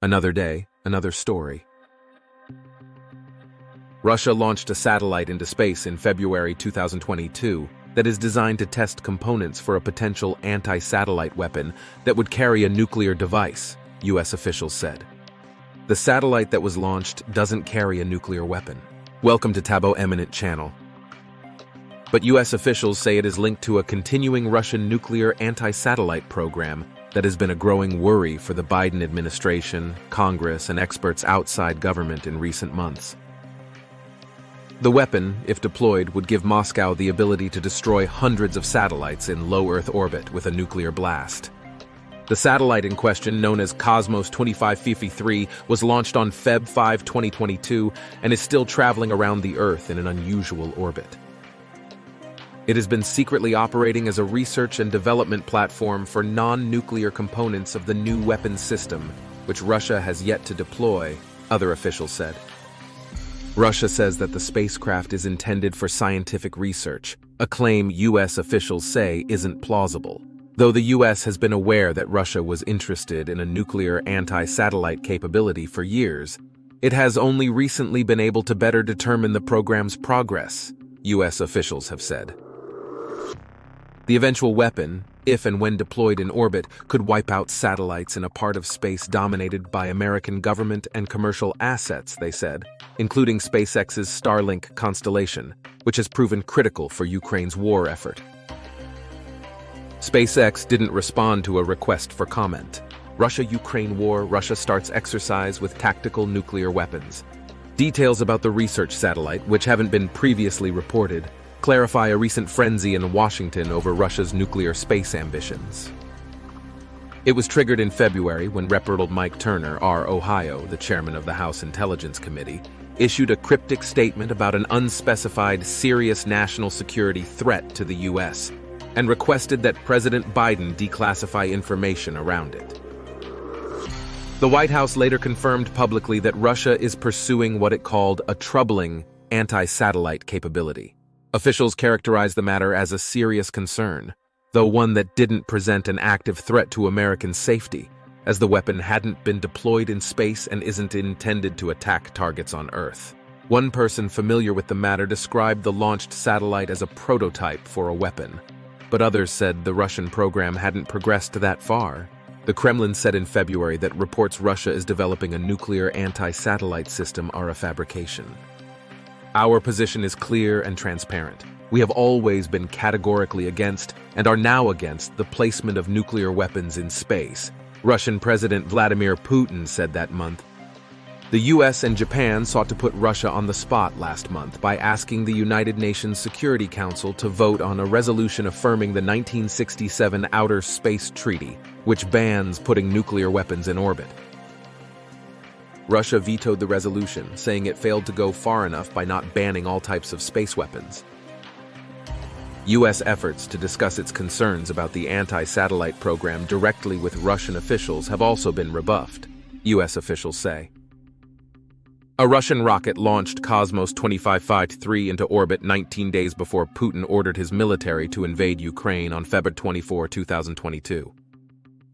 Another day, another story. Russia launched a satellite into space in February 2022 that is designed to test components for a potential anti-satellite weapon that would carry a nuclear device, U.S. officials said. The satellite that was launched doesn't carry a nuclear weapon. Welcome to Tabo Eminent Channel. But U.S. officials say it is linked to a continuing Russian nuclear anti-satellite program that has been a growing worry for the Biden administration, Congress, and experts outside government in recent months. The weapon, if deployed, would give Moscow the ability to destroy hundreds of satellites in low Earth orbit with a nuclear blast. The satellite in question, known as Cosmos 2553, was launched on Feb 5, 2022, and is still traveling around the Earth in an unusual orbit. It has been secretly operating as a research and development platform for non-nuclear components of the new weapons system, which Russia has yet to deploy, other officials said. Russia says that the spacecraft is intended for scientific research, a claim U.S. officials say isn't plausible. Though the U.S. has been aware that Russia was interested in a nuclear anti-satellite capability for years, it has only recently been able to better determine the program's progress, U.S. officials have said. The eventual weapon, if and when deployed in orbit, could wipe out satellites in a part of space dominated by American government and commercial assets, they said, including SpaceX's Starlink constellation, which has proven critical for Ukraine's war effort. SpaceX didn't respond to a request for comment. Russia-Ukraine war, Russia starts exercise with tactical nuclear weapons. Details about the research satellite, which haven't been previously reported, clarify a recent frenzy in Washington over Russia's nuclear space ambitions. It was triggered in February when Representative Mike Turner, R. Ohio, the chairman of the House Intelligence Committee, issued a cryptic statement about an unspecified serious national security threat to the U.S. and requested that President Biden declassify information around it. The White House later confirmed publicly that Russia is pursuing what it called a troubling anti-satellite capability. Officials characterized the matter as a serious concern, though one that didn't present an active threat to American safety, as the weapon hadn't been deployed in space and isn't intended to attack targets on Earth. One person familiar with the matter described the launched satellite as a prototype for a weapon, but others said the Russian program hadn't progressed that far. The Kremlin said in February that reports Russia is developing a nuclear anti-satellite system are a fabrication. Our position is clear and transparent. We have always been categorically against, and are now against, the placement of nuclear weapons in space, Russian President Vladimir Putin said that month. The U.S. and Japan sought to put Russia on the spot last month by asking the United Nations Security Council to vote on a resolution affirming the 1967 Outer Space Treaty, which bans putting nuclear weapons in orbit. Russia vetoed the resolution, saying it failed to go far enough by not banning all types of space weapons. U.S. efforts to discuss its concerns about the anti-satellite program directly with Russian officials have also been rebuffed, U.S. officials say. A Russian rocket launched Cosmos 2553 into orbit 19 days before Putin ordered his military to invade Ukraine on February 24, 2022.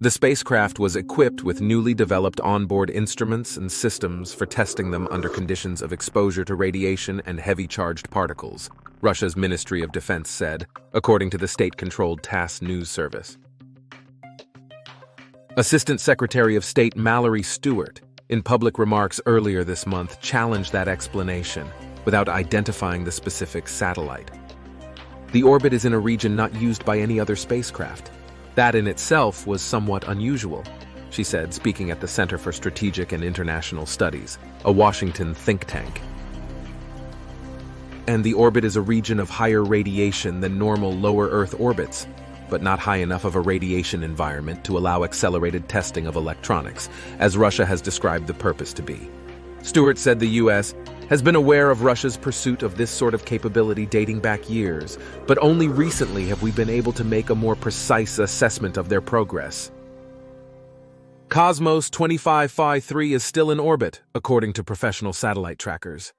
The spacecraft was equipped with newly developed onboard instruments and systems for testing them under conditions of exposure to radiation and heavy charged particles, Russia's Ministry of Defense said, according to the state-controlled TASS news service. Assistant Secretary of State Mallory Stewart, in public remarks earlier this month, challenged that explanation without identifying the specific satellite. The orbit is in a region not used by any other spacecraft. That in itself was somewhat unusual, she said, speaking at the Center for Strategic and International Studies, a Washington think tank. And the orbit is a region of higher radiation than normal lower Earth orbits, but not high enough of a radiation environment to allow accelerated testing of electronics, as Russia has described the purpose to be. Stewart said the U.S. has been aware of Russia's pursuit of this sort of capability dating back years, but only recently have we been able to make a more precise assessment of their progress. Cosmos 2553 is still in orbit, according to professional satellite trackers.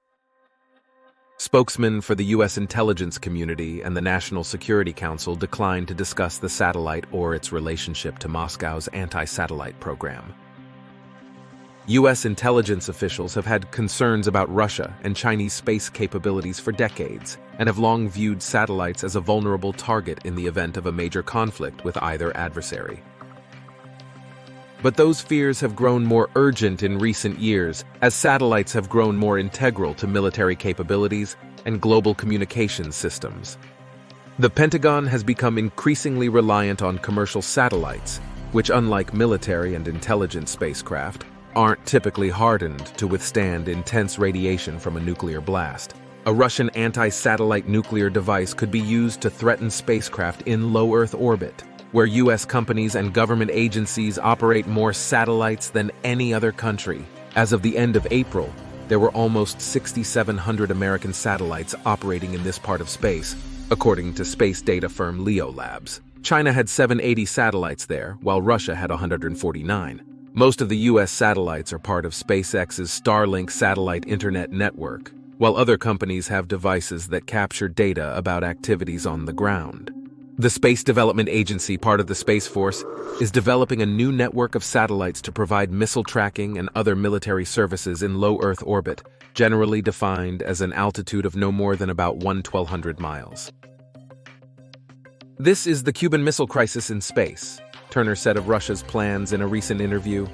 Spokesmen for the U.S. intelligence community and the National Security Council declined to discuss the satellite or its relationship to Moscow's anti-satellite program. U.S. intelligence officials have had concerns about Russia and Chinese space capabilities for decades and have long viewed satellites as a vulnerable target in the event of a major conflict with either adversary. But those fears have grown more urgent in recent years as satellites have grown more integral to military capabilities and global communications systems. The Pentagon has become increasingly reliant on commercial satellites, which, unlike military and intelligence spacecraft, aren't typically hardened to withstand intense radiation from a nuclear blast. A Russian anti-satellite nuclear device could be used to threaten spacecraft in low Earth orbit, where U.S. companies and government agencies operate more satellites than any other country. As of the end of April, there were almost 6,700 American satellites operating in this part of space, according to space data firm Leo Labs. China had 780 satellites there, while Russia had 149. Most of the U.S. satellites are part of SpaceX's Starlink satellite internet network, while other companies have devices that capture data about activities on the ground. The Space Development Agency, part of the Space Force, is developing a new network of satellites to provide missile tracking and other military services in low Earth orbit, generally defined as an altitude of no more than about 1,200 miles. This is the Cuban Missile Crisis in space, Turner said of Russia's plans in a recent interview.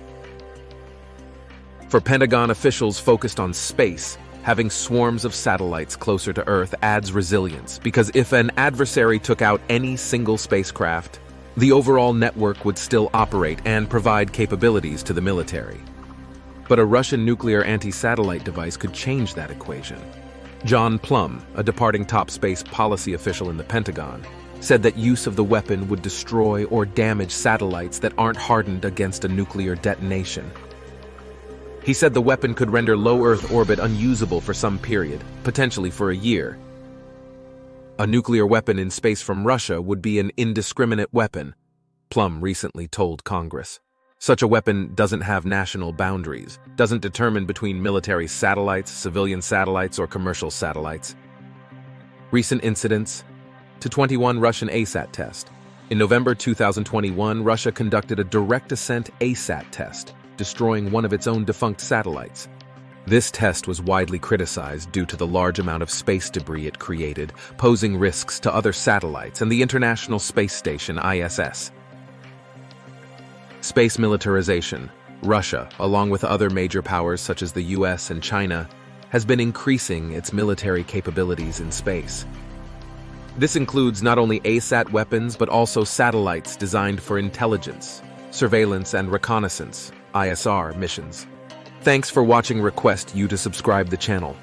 For Pentagon officials focused on space, having swarms of satellites closer to Earth adds resilience, because if an adversary took out any single spacecraft, the overall network would still operate and provide capabilities to the military. But a Russian nuclear anti-satellite device could change that equation. John Plum, a departing top space policy official in the Pentagon, said that use of the weapon would destroy or damage satellites that aren't hardened against a nuclear detonation. He said the weapon could render low Earth orbit unusable for some period, potentially for a year. A nuclear weapon in space from Russia would be an indiscriminate weapon, Plum recently told Congress. Such a weapon doesn't have national boundaries, doesn't determine between military satellites, civilian satellites, or commercial satellites. Recent incidents: Tu-21 Russian ASAT test. In November 2021, Russia conducted a direct ascent ASAT test, destroying one of its own defunct satellites. This test was widely criticized due to the large amount of space debris it created, posing risks to other satellites and the International Space Station ISS. Space militarization. Russia, along with other major powers such as the US and China, has been increasing its military capabilities in space. This includes not only ASAT weapons but also satellites designed for intelligence, surveillance, and reconnaissance (ISR) missions. Thanks for watching. Request you to subscribe the channel.